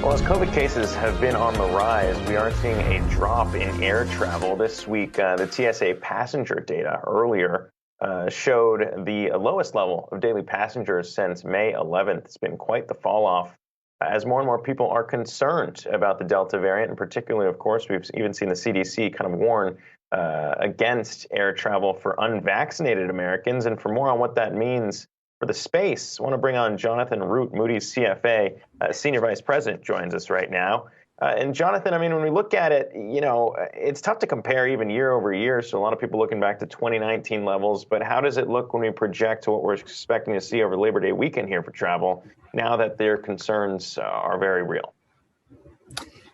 Well, as COVID cases have been on the rise, we are seeing a drop in air travel. This week, the TSA passenger data earlier showed the lowest level of daily passengers since May 11th. It's been quite the fall off as more and more people are concerned about the Delta variant. And particularly, of course, we've even seen the CDC kind of warn against air travel for unvaccinated Americans. And for more on what that means for the space, I want to bring on Jonathan Root, Moody's CFA, Senior Vice President, joins us right now. And Jonathan, I mean, when we look at it, you know, it's tough to compare even year over year. So a lot of people looking back to 2019 levels. But how does it look when we project to what we're expecting to see over Labor Day weekend here for travel, now that their concerns are very real?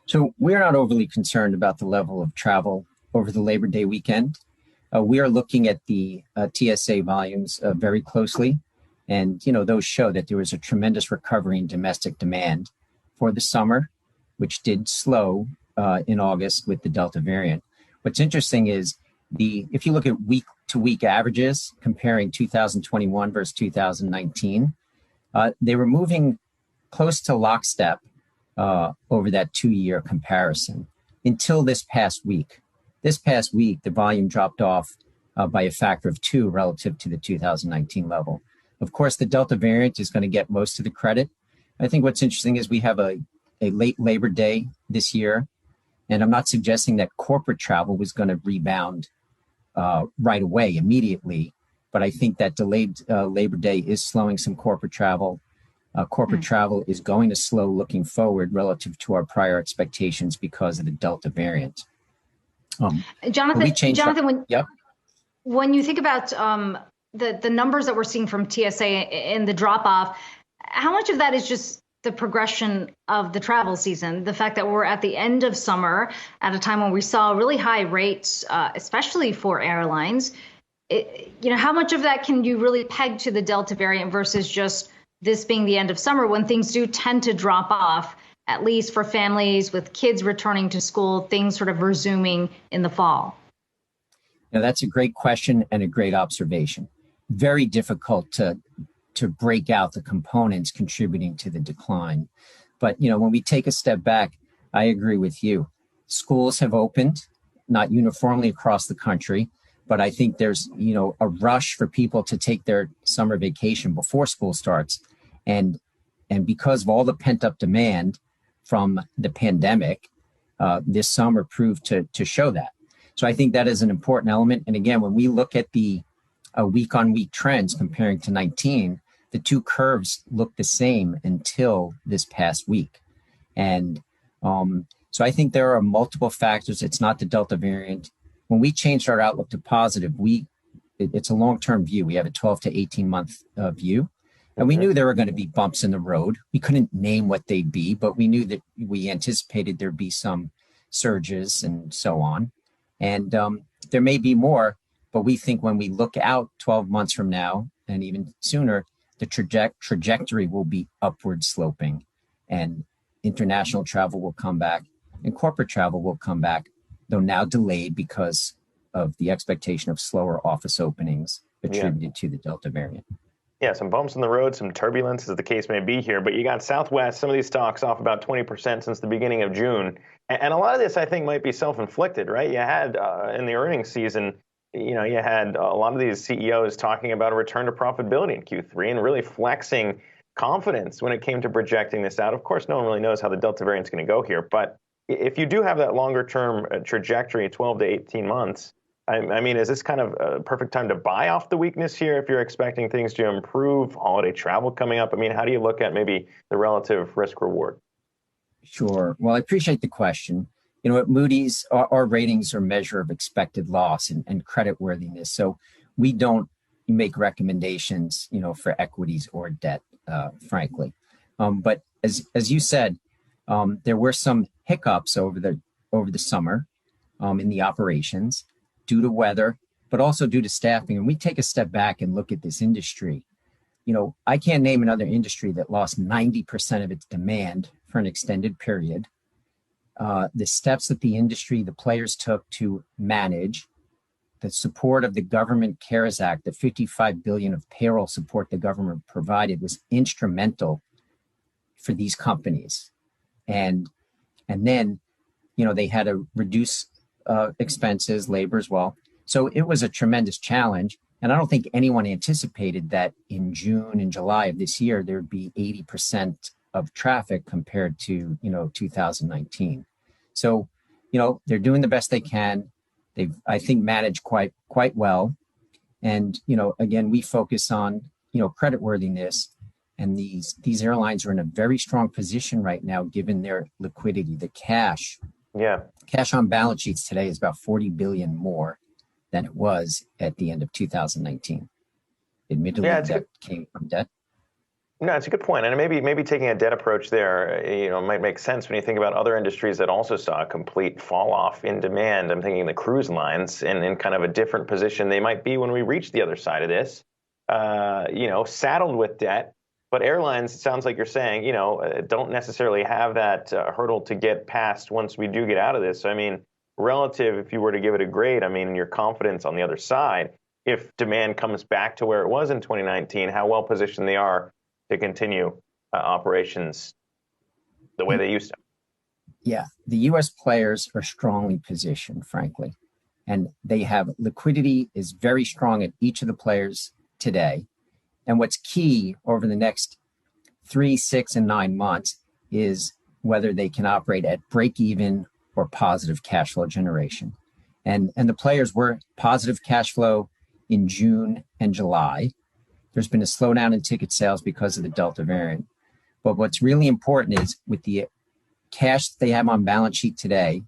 So we're not overly concerned about the level of travel over the Labor Day weekend. We are looking at the TSA volumes very closely. And, you know, those show that there was a tremendous recovery in domestic demand for the summer, which did slow in August with the Delta variant. What's interesting is if you look at week to week averages comparing 2021 versus 2019, they were moving close to lockstep over that 2-year comparison until this past week. This past week, the volume dropped off by a factor of 2 relative to the 2019 level. Of course, the Delta variant is going to get most of the credit. I think what's interesting is we have a late Labor Day this year, and I'm not suggesting that corporate travel was going to rebound right away, immediately, but I think that delayed Labor Day is slowing some corporate travel. Corporate travel is going to slow looking forward relative to our prior expectations because of the Delta variant. Jonathan, when you think about the numbers that we're seeing from TSA in the drop-off, how much of that is just the progression of the travel season, the fact that we're at the end of summer at a time when we saw really high rates, especially for airlines? How much of that can you really peg to the Delta variant versus just this being the end of summer when things do tend to drop off, at least for families with kids returning to school, things sort of resuming in the fall? Now, that's a great question and a great observation. Very difficult to break out the components contributing to the decline. But, you know, when we take a step back, I agree with you. Schools have opened, not uniformly across the country, but I think there's, you know, a rush for people to take their summer vacation before school starts. And because of all the pent-up demand from the pandemic, this summer proved to show that. So I think that is an important element. And again, when we look at the week-on-week trends comparing to 19, the two curves look the same until this past week. And so I think there are multiple factors. It's not the Delta variant. When we changed our outlook to positive, it's a long-term view. We have a 12 to 18-month view. And we knew there were going to be bumps in the road. We couldn't name what they'd be, but we knew that we anticipated there'd be some surges and so on. And there may be more, but we think when we look out 12 months from now and even sooner, the trajectory will be upward sloping, and international travel will come back and corporate travel will come back, though now delayed because of the expectation of slower office openings attributed to the Delta variant. Yeah, some bumps in the road, some turbulence as the case may be here, but you got Southwest, some of these stocks off about 20% since the beginning of June. And a lot of this, I think, might be self-inflicted, right? You had in the earnings season, you had a lot of these CEOs talking about a return to profitability in Q3 and really flexing confidence when it came to projecting this out. Of course, no one really knows how the Delta variant is going to go here, but if you do have that longer-term trajectory, 12 to 18 months, I mean, is this kind of a perfect time to buy off the weakness here if you're expecting things to improve, holiday travel coming up? I mean, how do you look at maybe the relative risk-reward? Sure. Well, I appreciate the question. You know, at Moody's, our ratings are a measure of expected loss and creditworthiness. So we don't make recommendations, for equities or debt, frankly. But as you said, there were some hiccups over the summer in the operations due to weather, but also due to staffing. And we take a step back and look at this industry. I can't name another industry that lost 90% of its demand for an extended period. The steps that the players took to manage the support of the government CARES Act, the $55 billion of payroll support the government provided was instrumental for these companies. and then, they had to reduce expenses, labor as well. So it was a tremendous challenge. And I don't think anyone anticipated that in June and July of this year, there'd be 80% of traffic compared to, 2019. So, they're doing the best they can. They've, I think, managed quite well. And, again, we focus on, creditworthiness. And these airlines are in a very strong position right now, given their liquidity, the cash. Yeah. Cash on balance sheets today is about $40 billion more than it was at the end of 2019. Admittedly, that came from debt. No, it's a good point. And maybe taking a debt approach there, might make sense when you think about other industries that also saw a complete fall off in demand. I'm thinking the cruise lines and in kind of a different position they might be when we reach the other side of this, saddled with debt. But airlines, it sounds like you're saying, don't necessarily have that hurdle to get past once we do get out of this. So, relative, if you were to give it a grade, your confidence on the other side, if demand comes back to where it was in 2019, how well positioned they are to continue operations the way they used to. Yeah, the U.S. players are strongly positioned, frankly, and they have liquidity is very strong at each of the players today. And what's key over the next 3, 6, and 9 months is whether they can operate at break even or positive cash flow generation. And the players were positive cash flow in June and July. There's been a slowdown in ticket sales because of the Delta variant. But what's really important is with the cash they have on balance sheet today,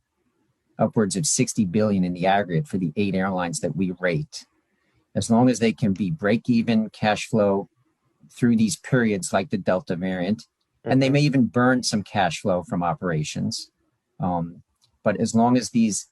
upwards of $60 billion in the aggregate for the 8 airlines that we rate. As long as they can be break-even cash flow through these periods like the Delta variant, and they may even burn some cash flow from operations. But as long as these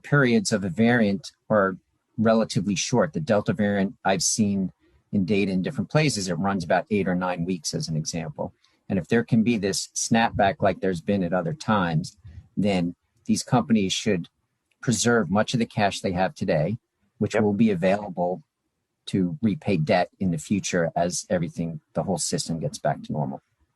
periods of a variant are relatively short, the Delta variant I've seen in data in different places, it runs about 8 or 9 weeks as an example. And if there can be this snapback like there's been at other times, then these companies should preserve much of the cash they have today, which will be available to repay debt in the future as the whole system gets back to normal.